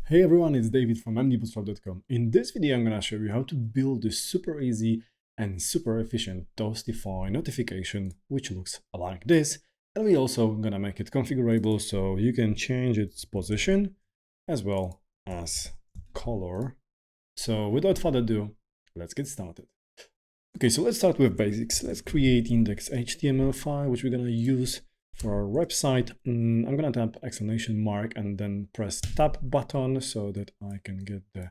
Hey everyone, it's David from mdbootstrap.com. In this video, I'm going to show you how to build this super easy and super efficient Toastify notification, which looks like this. And we also going to make it configurable so you can change its position as well as color. So without further ado, let's get started. Okay, so let's start with basics. Let's create index.html file, which we're going to use for our website. I'm going to tap exclamation mark and then press tab button so that I can get the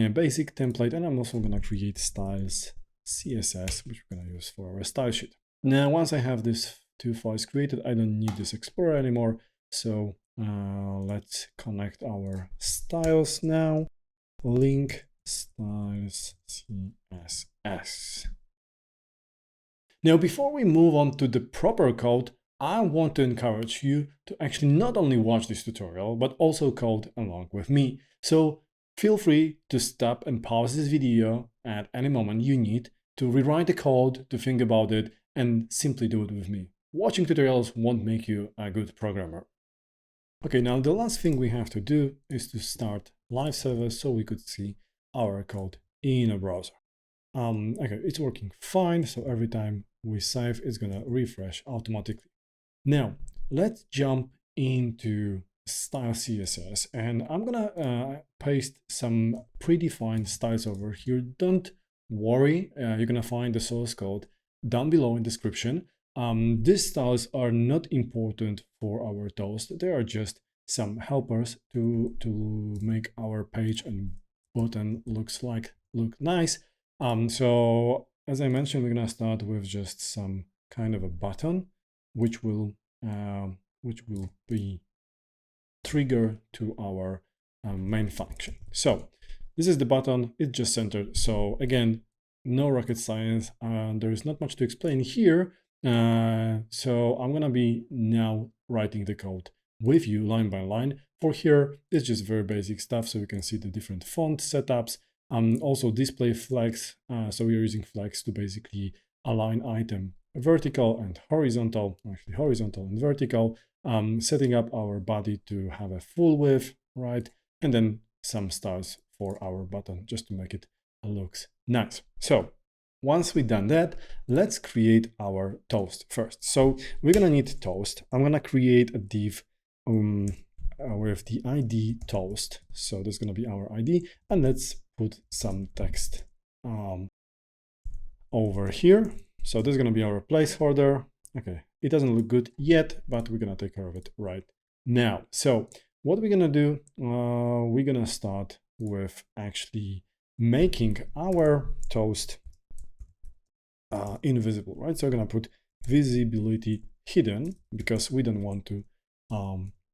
basic template. And I'm also going to create styles CSS, which we're going to use for our style sheet. Now, once I have these two files created, I don't need this Explorer anymore. So let's connect our styles now. Link styles CSS. Now, before we move on to the proper code, I want to encourage you to actually not only watch this tutorial, but also code along with me. So feel free to stop and pause this video at any moment you need to rewrite the code, to think about it, and simply do it with me. Watching tutorials won't make you a good programmer. Okay, now the last thing we have to do is to start live server so we could see our code in a browser. Okay, it's working fine. So every time we save, it's gonna refresh automatically. Now, let's jump into style CSS, and I'm gonna paste some predefined styles over here. Don't worry, you're gonna find the source code down below in description. These styles are not important for our toast. They are just some helpers to make our page and button look nice. So as I mentioned, we're gonna start with just some kind of a button, which will be trigger to our main function. So this is the button. It's just centered. So again, no rocket science. There is not much to explain here. So I'm gonna be now writing the code with you line by line. For here, it's just very basic stuff, so we can see the different font setups. Also display flags. So we are using flags to basically align item vertical and horizontal, actually horizontal and vertical, setting up our body to have a full width, right? And then some styles for our button just to make it look nice. So once we've done that, let's create our toast first. So we're gonna need toast. I'm gonna create a div with the ID toast. So that's gonna be our ID, and let's put some text over here. So this is going to be our placeholder. Okay, it doesn't look good yet, but we're going to take care of it right now. So what we're going to do, we're going to start with actually making our toast invisible, right? So we're going to put visibility hidden because we don't want to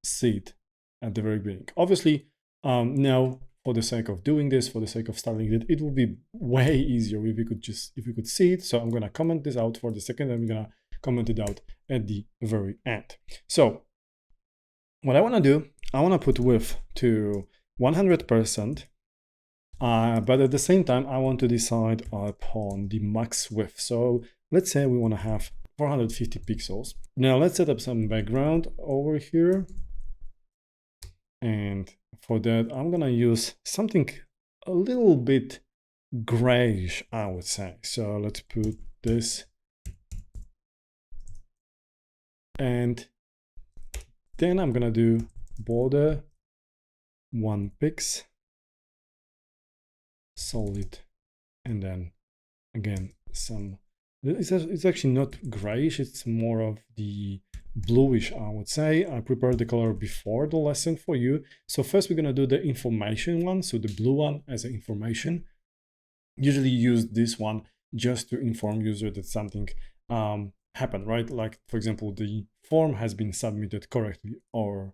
see it at the very beginning. Obviously, now for the sake of doing this, for the sake of starting it, it would be way easier if we could see it. So I'm gonna comment this out for the second, and we're gonna comment it out at the very end. So what I wanna do, I wanna put width to 100%, but at the same time, I want to decide upon the max width. So let's say we wanna have 450 pixels. Now let's set up some background over here. And for that, I'm gonna use something a little bit grayish, I would say. So let's put this. And then I'm gonna do border 1 pix, solid, and then again some. It's actually not grayish, it's more of the bluish, I would say. I prepared the color before the lesson for you. So first we're gonna do the information one, so the blue one as an information. Usually use this one just to inform user that something happened, right? Like for example, the form has been submitted correctly, or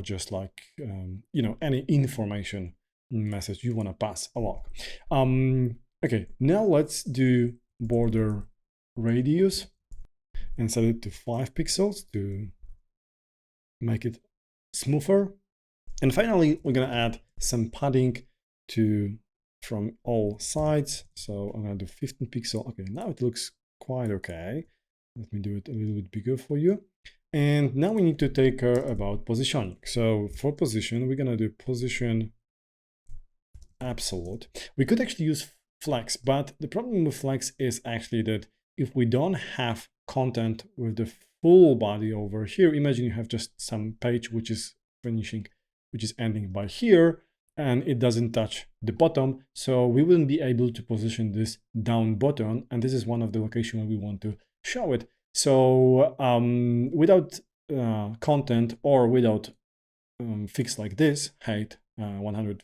just like you know, any information message you want to pass along. Okay, now let's do border radius and set it to 5 pixels to make it smoother. And finally, we're gonna add some padding from all sides. So I'm gonna do 15 pixel. Okay, now it looks quite okay. Let me do it a little bit bigger for you. And now we need to take care about positioning. So for position, we're gonna do position absolute. We could actually use flex, but the problem with flex is actually that if we don't have content with the full body over here, imagine you have just some page which is ending by here, and it doesn't touch the bottom, so we wouldn't be able to position this down button, and this is one of the locations where we want to show it. So without content or without fix like this, height 100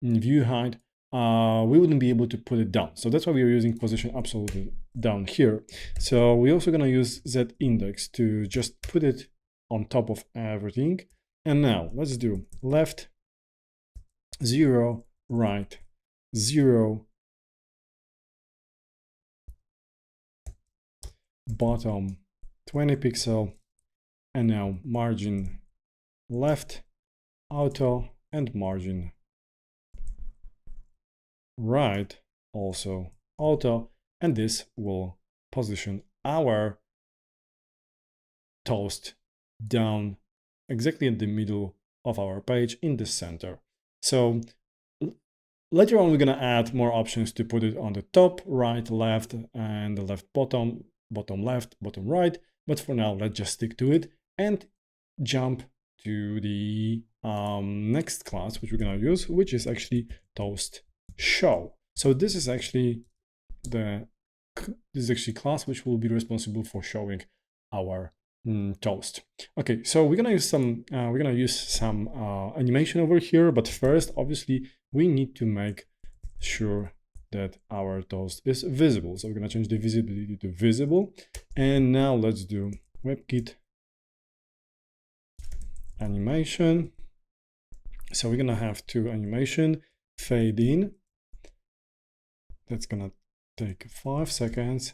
view height, we wouldn't be able to put it down. So that's why we are using position absolutely down here. So we're also going to use Z index to just put it on top of everything. And now let's do left 0, right 0, bottom 20 pixel, and now margin left auto and margin right also auto, and this will position our toast down exactly in the middle of our page in the center. So later on we're going to add more options to put it on the top, right, left, and the left bottom, bottom left, bottom right, but for now let's just stick to it and jump to the next class which we're going to use, which is actually toast show. So this is actually class which will be responsible for showing our toast. Okay, so we're gonna use some animation over here, but first obviously we need to make sure that our toast is visible. So we're gonna change the visibility to visible, and now let's do WebKit animation. So we're gonna have two animation, fade in. That's gonna take 5 seconds,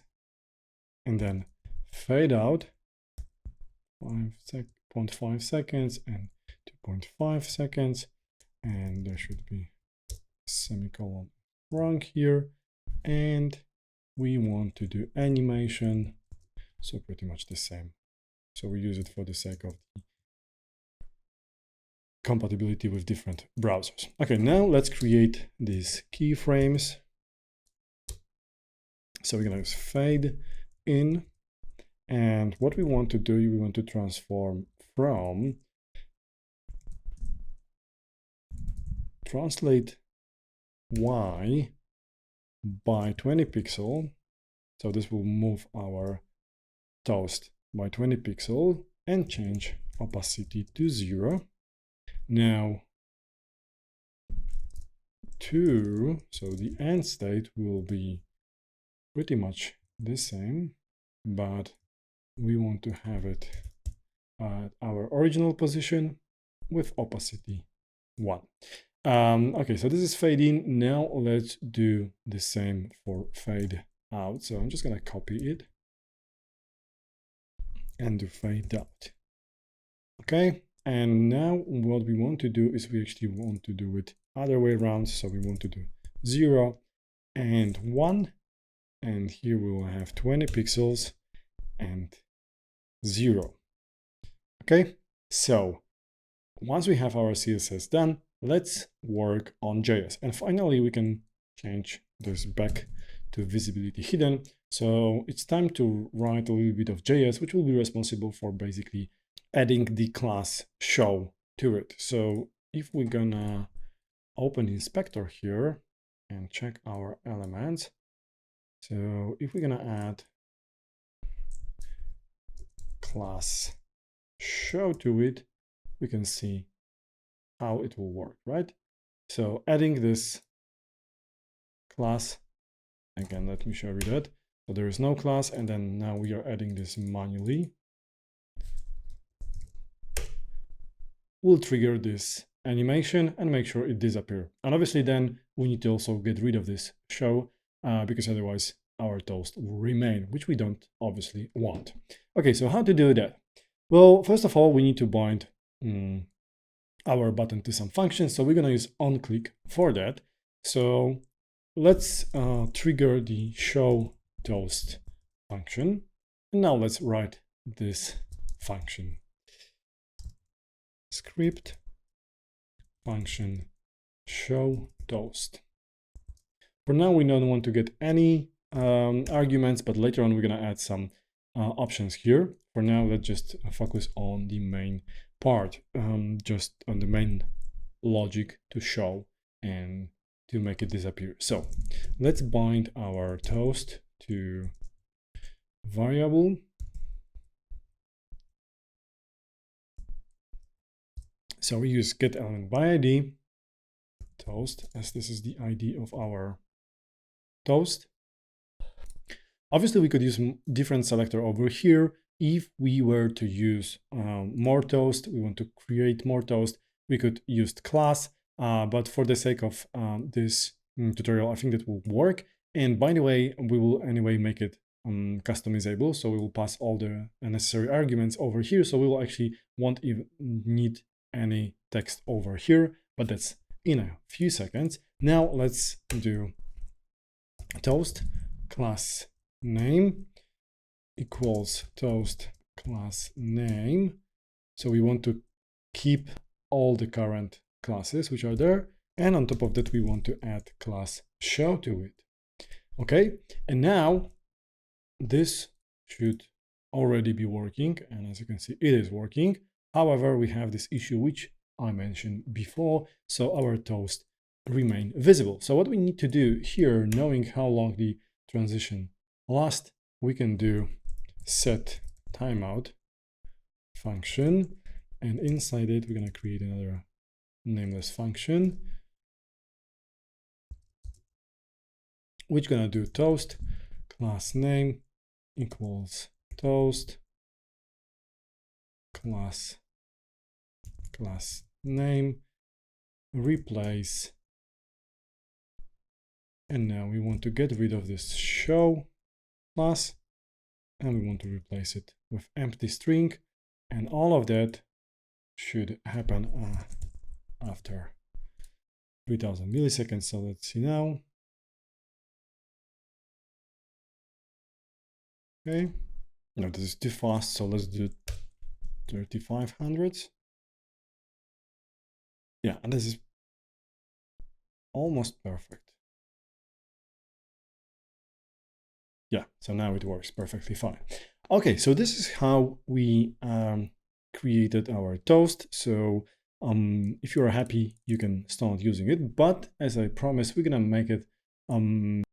and then fade out 0.5 seconds and 2.5 seconds, and there should be a semicolon wrong here, and we want to do animation, so pretty much the same. So we use it for the sake of the compatibility with different browsers. Okay, now let's create these keyframes. So we're gonna use fade in, and what we want to do, we want to transform from translate Y by 20 pixel. So this will move our toast by 20 pixel and change opacity to 0. Now so the end state will be pretty much the same, but we want to have it at our original position with opacity 1. Okay, so this is fade in. Now let's do the same for fade out. So I'm just gonna copy it and do fade out. Okay, and now what we want to do is we actually want to do it other way around. So we want to do 0 and 1, and here we will have 20 pixels and 0. Okay, so once we have our CSS done, let's work on JS. And finally, we can change this back to visibility hidden. So it's time to write a little bit of JS, which will be responsible for basically adding the class show to it. So if we're gonna open inspector here and check our elements, so if we're gonna add class show to it, we can see how it will work, right? So adding this class, again, let me show you that. So there is no class, and then now we are adding this manually. We'll trigger this animation and make sure it disappears. And obviously then we need to also get rid of this show because otherwise our toast will remain, which we don't obviously want. Okay, so how to do that? Well, first of all, we need to bind our button to some function. So we're going to use onClick for that. So let's trigger the show toast function. And now let's write this function. Script function show toast. For now, we don't want to get any arguments, but later on we're going to add some options here. For now, let's just focus on the main part, just on the main logic to show and to make it disappear. So let's bind our toast to variable. So we use getElementById toast, as this is the ID of our toast. Obviously, we could use different selector over here. If we were to use more toast, we want to create more toast, we could use class, but for the sake of this tutorial, I think that will work. And by the way, we will anyway make it customizable. So we will pass all the necessary arguments over here. So we will actually won't even need any text over here, but that's in a few seconds. Now let's do toast class name equals toast class name. So we want to keep all the current classes which are there, and on top of that we want to add class show to it. Okay, and now this should already be working, and as you can see it is working. However, we have this issue which I mentioned before, so our toast remain visible. So what we need to do here, knowing how long the transition lasts, we can do set timeout function, and inside it we're going to create another nameless function which going to do toast class name equals toast class name replace, and now we want to get rid of this show class and we want to replace it with empty string, and all of that should happen after 3000 milliseconds. So let's see now. Okay, no, this is too fast, so let's do 3500. Yeah, and this is almost perfect. Yeah, so now it works perfectly fine. Okay, so this is how we created our toast. So if you are happy, you can start using it. But as I promised, we're gonna make it a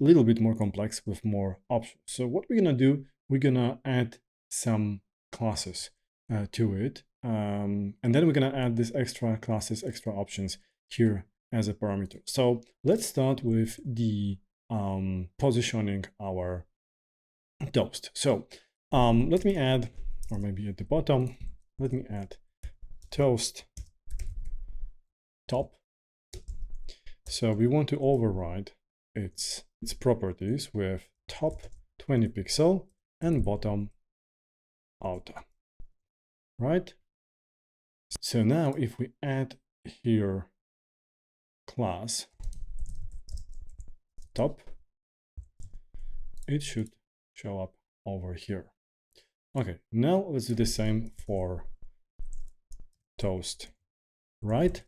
little bit more complex with more options. So what we're gonna do, we're gonna add some classes to it. And then we're gonna add these extra classes, extra options here as a parameter. So let's start with the positioning our toast. So let me add, or maybe at the bottom, let me add toast top. So we want to override its properties with top 20 pixel and bottom outer, right? So now if we add here class top, it should show up over here. Okay, now let's do the same for toast right,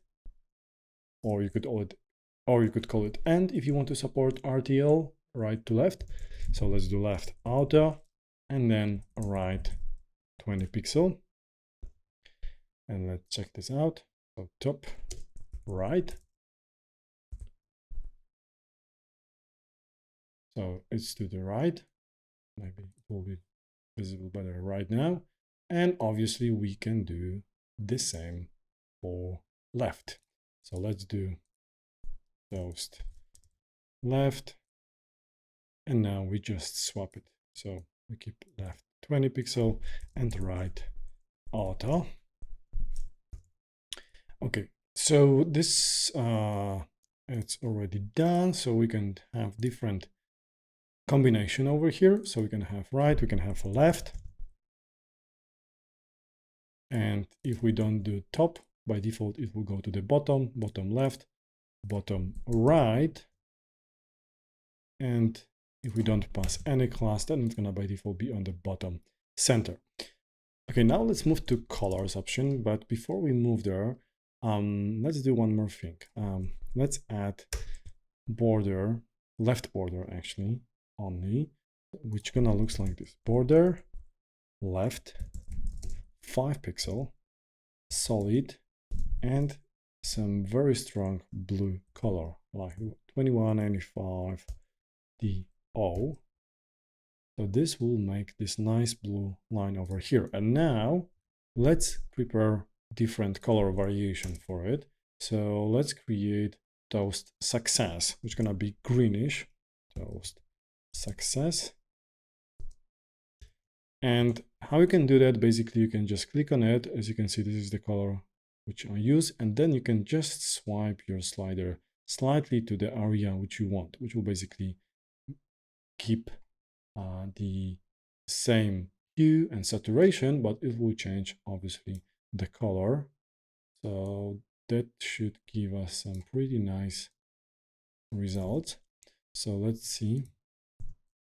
or you could call it end if you want to support RTL, right to left. So let's do left outer and then right 20 pixel. And let's check this out. So top right. So it's to the right. Maybe it will be visible better right now. And obviously we can do the same for left. So let's do toast left. And now we just swap it. So we keep left 20 pixel and right auto. Okay, so this it's already done. So we can have different combination over here. So we can have right, we can have left. And if we don't do top, by default, it will go to the bottom, bottom left, bottom right. And if we don't pass any class, then it's gonna by default be on the bottom center. Okay, now let's move to colors option. But before we move there, let's do one more thing. Let's add border, left border actually only, which gonna looks like this: border left 5 pixel solid and some very strong blue color like 2195 DO. So this will make this nice blue line over here. And now let's prepare different color variation for it. So let's create toast success, which is gonna be greenish. Toast success. And how you can do that, basically you can just click on it. As you can see, this is the color which I use, and then you can just swipe your slider slightly to the area which you want, which will basically keep the same hue and saturation, but it will change obviously the color. So that should give us some pretty nice results. So let's see,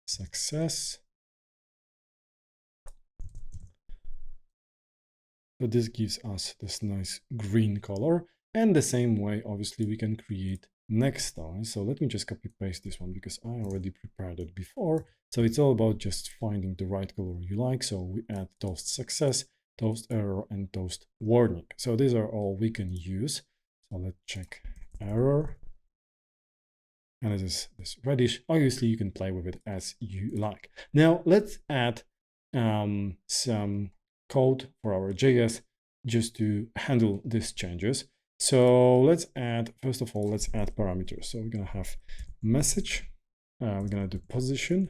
success. So this gives us this nice green color, and the same way obviously we can create next time. So let me just copy paste this one because I already prepared it before. So it's all about just finding the right color you like. So we add toast success, toast error, and toast warning. So these are all we can use. So let's check error. And it is this reddish. Obviously you can play with it as you like. Now let's add some code for our JS just to handle these changes. So let's add, first of all, let's add parameters. So we're gonna have message, we're gonna do position,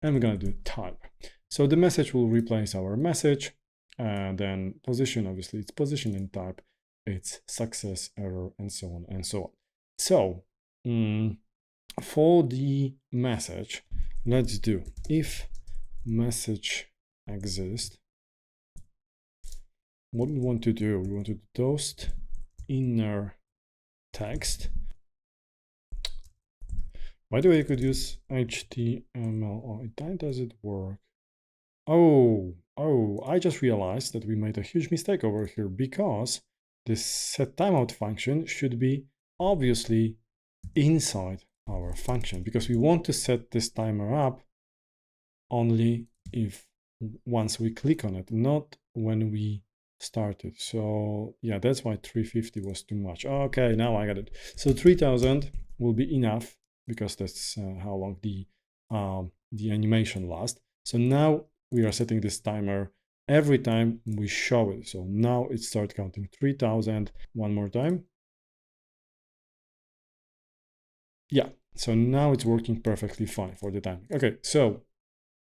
and we're gonna do type. So the message will replace our message, and then position, obviously it's position, and type, it's success, error, and so on and so on. So for the message, let's do if message exists. What we want to do, we want to toast inner text. By the way, you could use HTML. Oh, that doesn't work. Oh, I just realized that we made a huge mistake over here because this set timeout function should be obviously inside our function, because we want to set this timer up only if once we click on it, not when we started. So yeah, that's why 350 was too much. Okay, now I got it. So 3000 will be enough because that's how long the animation lasts. So now we are setting this timer every time we show it. So now it starts counting 3000 one more time. Yeah, so now it's working perfectly fine for the time. Okay, so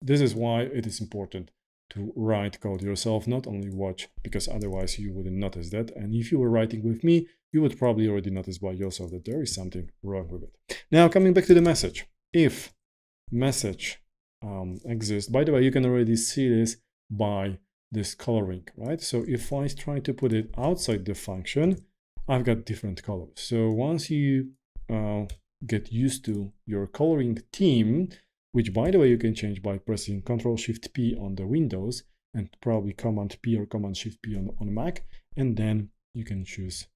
this is why it is important to write code yourself, not only watch, because otherwise you wouldn't notice that. And if you were writing with me, you would probably already notice by yourself that there is something wrong with it. Now, coming back to the message, if message exists, by the way, you can already see this by this coloring, right? So if I try to put it outside the function, I've got different colors. So once you get used to your coloring theme, which by the way you can change by pressing Ctrl+Shift+P on the Windows and probably Command+P or Command+Shift+P on Mac, and then you can choose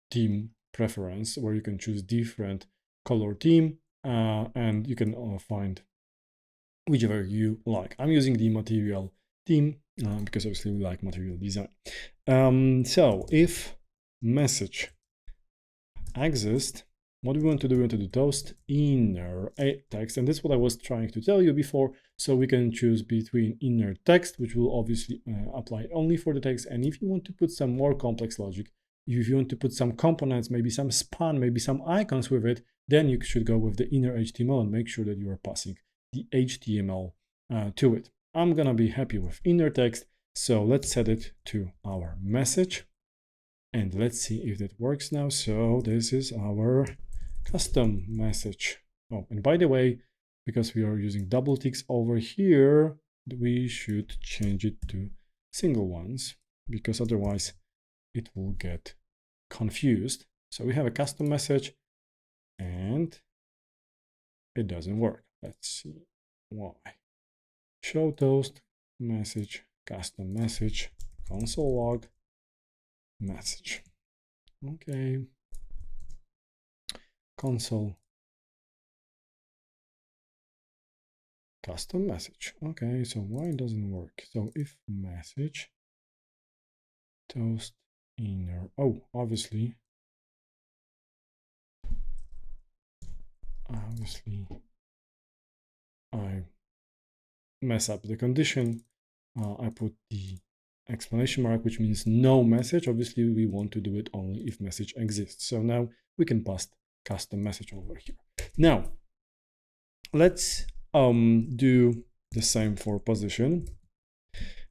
theme preference where you can choose different color theme and you can find whichever you like. I'm using the material theme because obviously we like material design. So if message exists, what we want to do, we want to do toast inner text, and that's what I was trying to tell you before. So we can choose between inner text, which will obviously apply only for the text, and if you want to put some more complex logic, if you want to put some components, maybe some span, maybe some icons with it, then you should go with the inner HTML and make sure that you are passing the HTML to it. I'm gonna be happy with inner text, so let's set it to our message. And let's see if that works now. So this is our custom message. Oh, and by the way, because we are using double ticks over here, we should change it to single ones, because otherwise it will get confused. So we have a custom message and it doesn't work. Let's see why. Show toast message, custom message, console log, message. Okay. Console, custom message. Okay, so why it doesn't work? So if message, toast inner, oh, obviously I mess up the condition. I put the exclamation mark, which means no message. Obviously, we want to do it only if message exists. So now we can pass custom message over here. Now, let's do the same for position.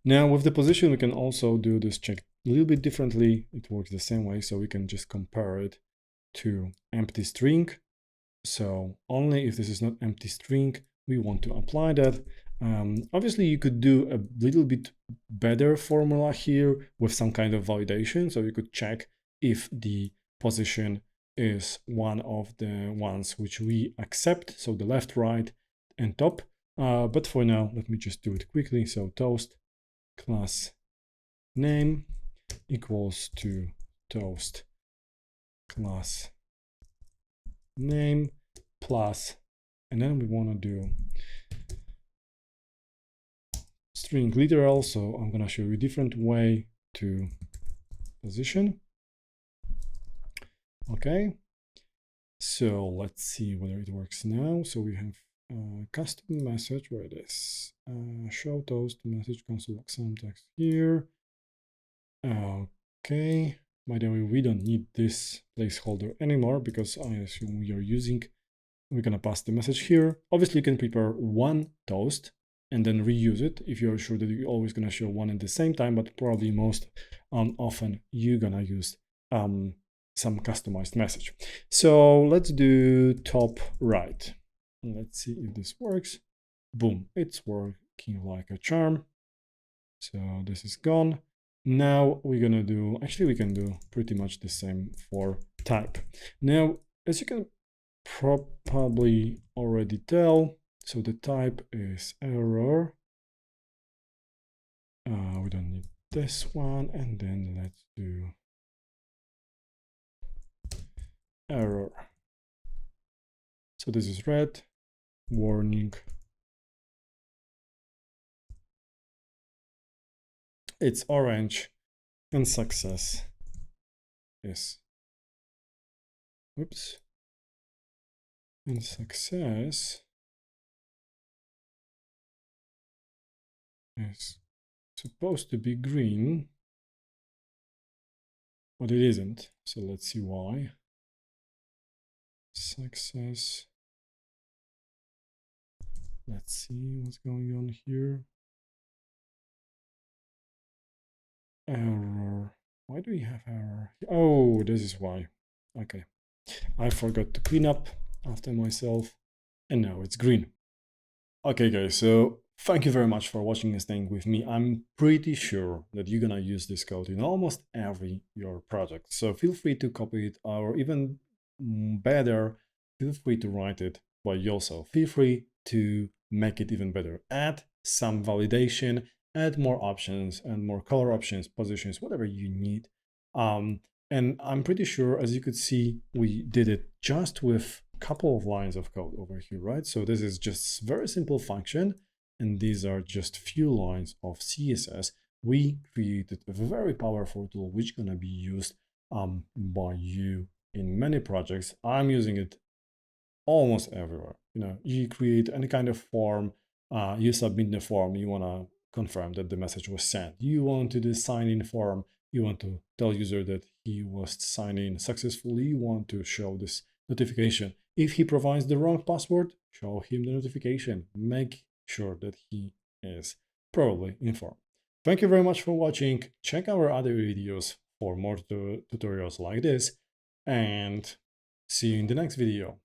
Now, with the position, we can also do this check a little bit differently. It works the same way, so we can just compare it to empty string. So only if this is not empty string, we want to apply that. Obviously, you could do a little bit better formula here with some kind of validation. So you could check if the position is one of the ones which we accept. So the left, right, and top. But for now, let me just do it quickly. So toast class name equals to toast class name plus, and then we want to do string literal. So I'm going to show you a different way to position. Okay, so let's see whether it works now. So we have custom message, where it is, show toast message console some text here. Okay, by the way, we don't need this placeholder anymore because I assume we are using, we're gonna pass the message here. Obviously, you can prepare one toast and then reuse it if you're sure that you're always gonna show one at the same time, but probably most often you're gonna use some customized message. So let's do top right. Let's see if this works. Boom, it's working like a charm. So this is gone. Now we're gonna do, actually we can do pretty much the same for type. Now, as you can probably already tell, so the type is error. We don't need this one, and then let's do error. So this is red, warning. It's orange, and success is, oops, and success is supposed to be green, but it isn't. So let's see why. Success. Let's see what's going on here. Error. Why do we have error? Oh, this is why. Okay. I forgot to clean up after myself, and now it's green. Okay, guys, so thank you very much for watching and staying with me. I'm pretty sure that you're gonna use this code in almost every your project. So feel free to copy it, or even better, feel free to write it by yourself. Feel free to make it even better. Add some validation, add more options and more color options, positions, whatever you need. And I'm pretty sure, as you could see, we did it just with a couple of lines of code over here, right? So this is just very simple function, and these are just few lines of CSS. We created a very powerful tool which is gonna be used by you in many projects. I'm using it almost everywhere. You know, you create any kind of form, you submit the form, you wanna confirm that the message was sent. You want to do sign-in form, you want to tell user that he was signed in successfully, you want to show this notification. If he provides the wrong password, show him the notification. Make sure that he is properly informed. Thank you very much for watching. Check our other videos for more tutorials like this, and see you in the next video.